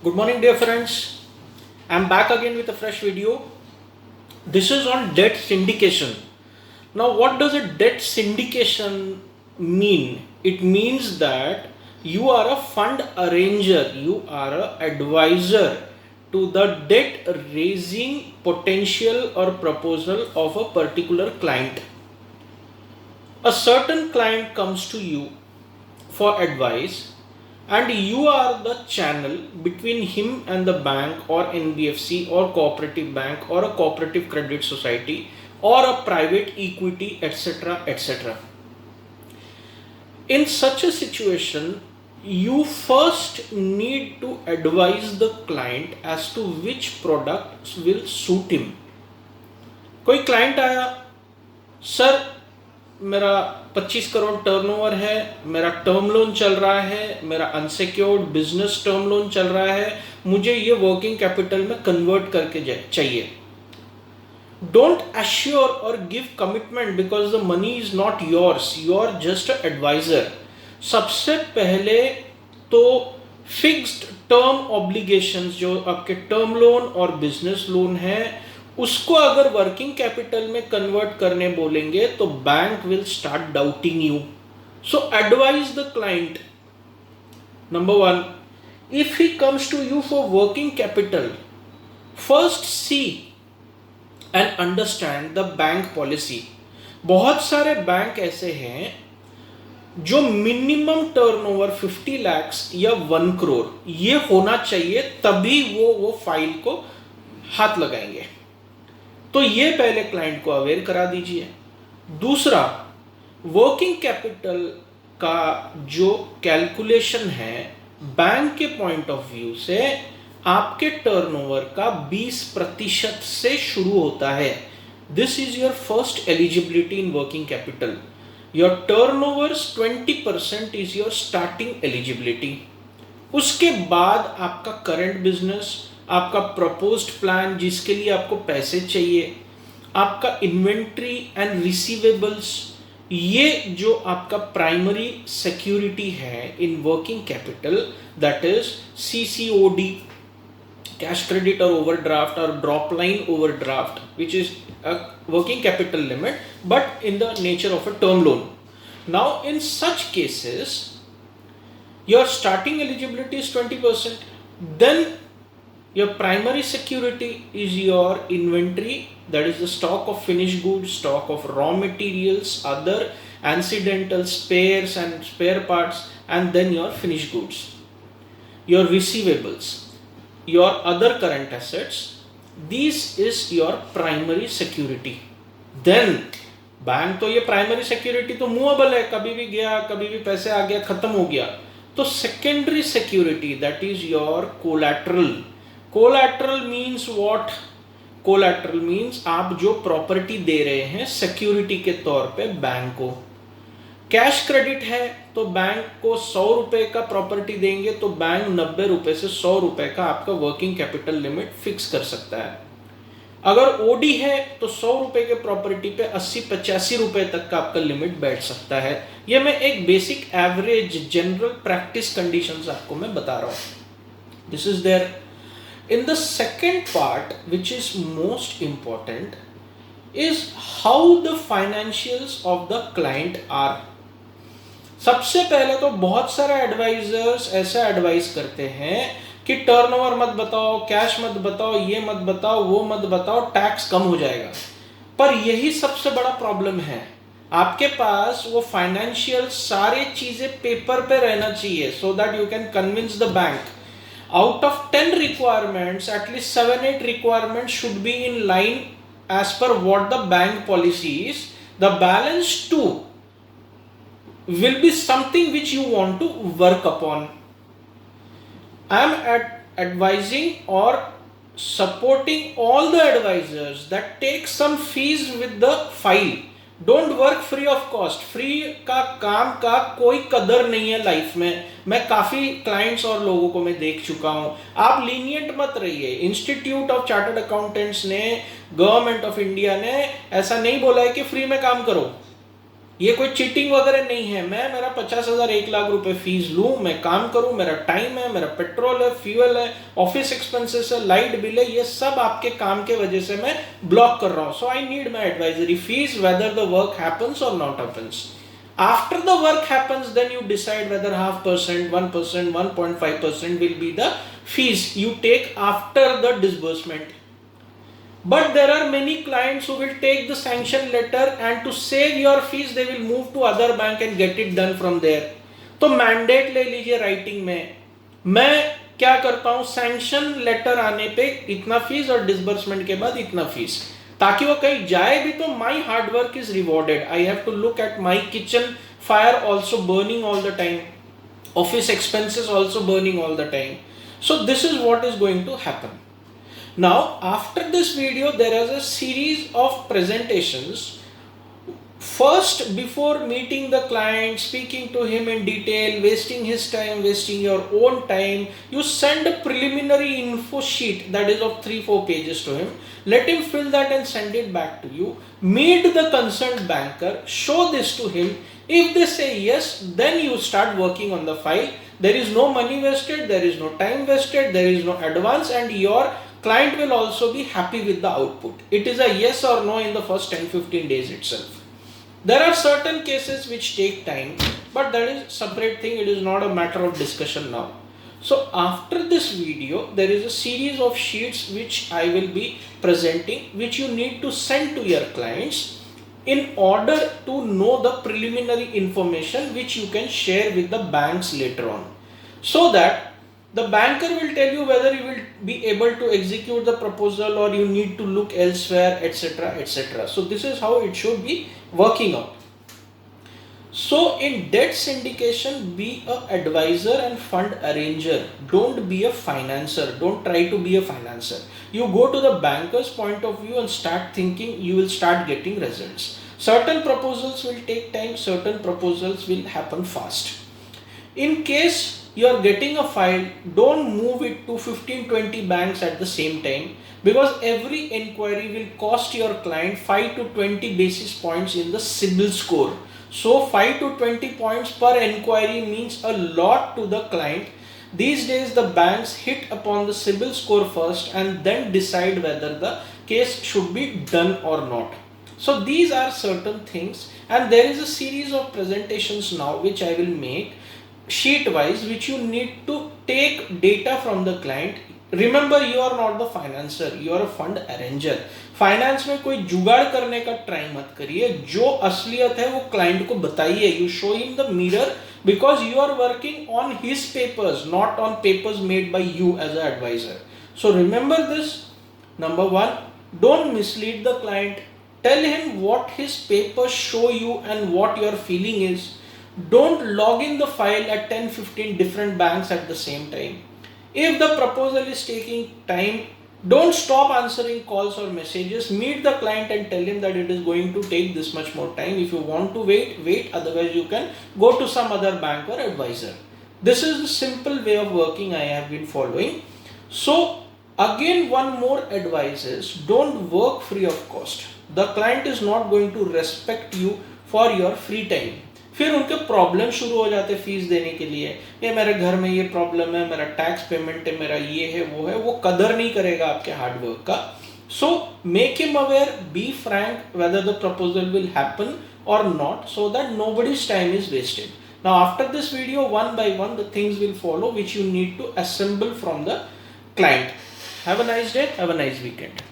Good morning, dear friends. I'm back again with a fresh video. This is on debt syndication. Now, what does a debt syndication mean? It means that you are a fund arranger, you are an advisor to the debt raising potential or proposal of a particular client. A certain client comes to you for advice, and you are the channel between him and the bank or NBFC or cooperative bank or a cooperative credit society or a private equity, etc., etc. In such a situation, you first need to advise the client as to which product will suit him. कोई client आया, sir मेरा 25 crore turnover है, मेरा term loan चल रहा है, मेरा unsecured business term loan चल रहा है, मुझे ये वर्किंग कैपिटल में कन्वर्ट करके चाहिए. डोंट एश्योर और give commitment because the money is not yours, you are just a advisor. सबसे पहले तो फिक्स्ड टर्म ऑब्लिगेशंस जो आपके टर्म लोन और बिजनेस लोन है, उसको अगर वर्किंग कैपिटल में कन्वर्ट करने बोलेंगे तो bank will start doubting you. So advise the client. Number one, if he comes to you for working capital, first see and understand the bank policy. बहुत सारे bank ऐसे हैं जो मिनिमम टर्नओवर 50 लाख या 1 करोड़ ये होना चाहिए, तभी वो फाइल को हाथ लगाएंगे. तो ये पहले क्लाइंट को अवेयर करा दीजिए. दूसरा, वर्किंग कैपिटल का जो कैलकुलेशन है बैंक के पॉइंट ऑफ व्यू से आपके टर्नओवर का 20% से शुरू होता है. This is your first eligibility in working capital. Your turnovers 20% is your starting eligibility. उसके बाद आपका करंट बिजनेस, आपका प्रपोज्ड प्लान जिसके लिए आपको पैसे चाहिए, आपका इन्वेंट्री एंड रिसीवेबल्स, ये जो आपका प्राइमरी सिक्योरिटी है in working capital, that is CCOD, cash credit और ओवरड्राफ्ट और drop line overdraft, which is a working capital limit but in the nature of a term loan. Now in such cases your starting eligibility is 20%. Then your primary security is your inventory, that is the stock of finished goods, stock of raw materials, other incidental spares and spare parts, and then your finished goods. Your receivables, your other current assets, This is your primary security. Then bank तो ये primary security तो movable है, कभी भी गया, कभी भी पैसे आ गया, खत्म हो गया. तो secondary security, that is your collateral. Collateral means what? Collateral means आप जो प्रॉपर्टी दे रहे हैं सिक्योरिटी के तौर पे बैंक को. कैश क्रेडिट है तो बैंक को 100 रुपए का प्रॉपर्टी देंगे तो बैंक 90 रुपए से 100 रुपए का आपका वर्किंग कैपिटल लिमिट फिक्स कर सकता है. अगर ओडी है तो 100 रुपए के प्रॉपर्टी पे 80-85 रुपए तक का आपका लिमिट बैठ सकता है. ये मैं एक basic average general practice conditions आपको मैं बता रहा हूं. This is there. In the second part which is most important is how the financials of the client are. सबसे पहले तो बहुत सारे एडवाइजर्स ऐसा एडवाइस करते हैं कि टर्नओवर मत बताओ, कैश मत बताओ, ये मत बताओ, वो मत बताओ, टैक्स कम हो जाएगा. पर यही सबसे बड़ा प्रॉब्लम है. आपके पास वो फाइनेंशियल सारे चीजें पेपर पे रहना चाहिए so that you can convince the bank. Out of 10 requirements, at least 7-8 requirements should be in line as per what the bank policy is. The balance 2 will be something which you want to work upon. I am advising or supporting all the advisors that take some fees with the file. Don't work free of cost. Free का काम का कोई कदर नहीं है life में. मैं काफ़ी क्लाइंट्स और लोगों को मैं देख चुका हूँ. आप लीनियंट मत रहिए. इंस्टीट्यूट ऑफ चार्टर्ड अकाउंटेंट्स ने, गवर्नमेंट ऑफ इंडिया ने ऐसा नहीं बोला है कि फ्री में काम करो. ये कोई चीटिंग वगैरह नहीं है। मैं मेरा 50,000 1 लाख रुपए फीस लूं, मैं काम करूं, मेरा टाइम है, मेरा पेट्रोल है, फ्यूल है, ऑफिस एक्सपेंसेस है, लाइट बिल है, ये सब आपके काम के वजह से मैं ब्लॉक कर रहा हूं। So I need my advisory fees whether the work happens और not happens. After the work happens, then you decide whether 0.5%, 1%, 1.5% will be the fees you take after the disbursement. But there are many clients who will take the sanction letter and to save your fees, they will move to other bank and get it done from there. तो mandate ले लीजिए writing में, मैं क्या करता हूं, sanction letter आने पे इतना फीस और डिसबर्समेंट के बाद इतना फीस, ताकि वो कहीं जाए भी तो my hard work is rewarded. I have to look at my kitchen fire also burning all the time, office expenses also burning all the time. So this is what is going to happen. Now, after this video, there is a series of presentations. First, before meeting the client, speaking to him in detail, wasting his time, wasting your own time, you send a preliminary info sheet that is of 3-4 pages to him. Let him fill that and send it back to you. Meet the concerned banker, show this to him. If they say yes, then you start working on the file. There is no money wasted, there is no time wasted, there is no advance, and your client will also be happy with the output. It is a yes or no in the first 10-15 days itself. There are certain cases which take time, but that is separate thing. It is not a matter of discussion now. So after this video, there is a series of sheets which I will be presenting, which you need to send to your clients in order to know the preliminary information which you can share with the banks later on, so that the banker will tell you whether you will be able to execute the proposal or you need to look elsewhere, etc., etc. So this is how it should be working out. So in debt syndication, be a advisor and fund arranger. Don't be a financer. Don't try to be a financer. You go to the banker's point of view and start thinking, you will start getting results. Certain proposals will take time, certain proposals will happen fast. In case you are getting a file, don't move it to 15-20 banks at the same time, because every inquiry will cost your client 5 to 20 basis points in the CIBIL score. So 5 to 20 points per inquiry means a lot to the client. These days the banks hit upon the CIBIL score first and then decide whether the case should be done or not. So these are certain things, and there is a series of presentations now which I will make sheet wise, which you need to take data from the client. Remember, you are not the financer, you are a fund arranger. Finance में कोई जुगाड़ करने का try मत करिए, जो असलियत है वो क्लाइंट को बताइए. You show him the mirror, because you are working on his papers, not on papers made by you as an advisor. So remember this. Number one, don't mislead the client. Tell him what his papers show you and what your feeling is. Don't log in the file at 10-15 different banks at the same time. If the proposal is taking time, don't stop answering calls or messages. Meet the client and tell him that it is going to take this much more time. If you want to wait, wait. Otherwise, you can go to some other bank or advisor. This is the simple way of working I have been following. So again, one more advice is, don't work free of cost. The client is not going to respect you for your free time. फिर उनके problem शुरू हो जाते fees देने के लिए. ये मेरे घर में ये प्रॉब्लम है, मेरा टैक्स पेमेंट है, मेरा ये है, वो कदर नहीं करेगा आपके हार्डवर्क का. So make him aware, be frank whether the proposal will happen or not, so that nobody's time is wasted. Now after this video, one by one the things will follow which you need to assemble from the client. Have a nice day, have a nice weekend.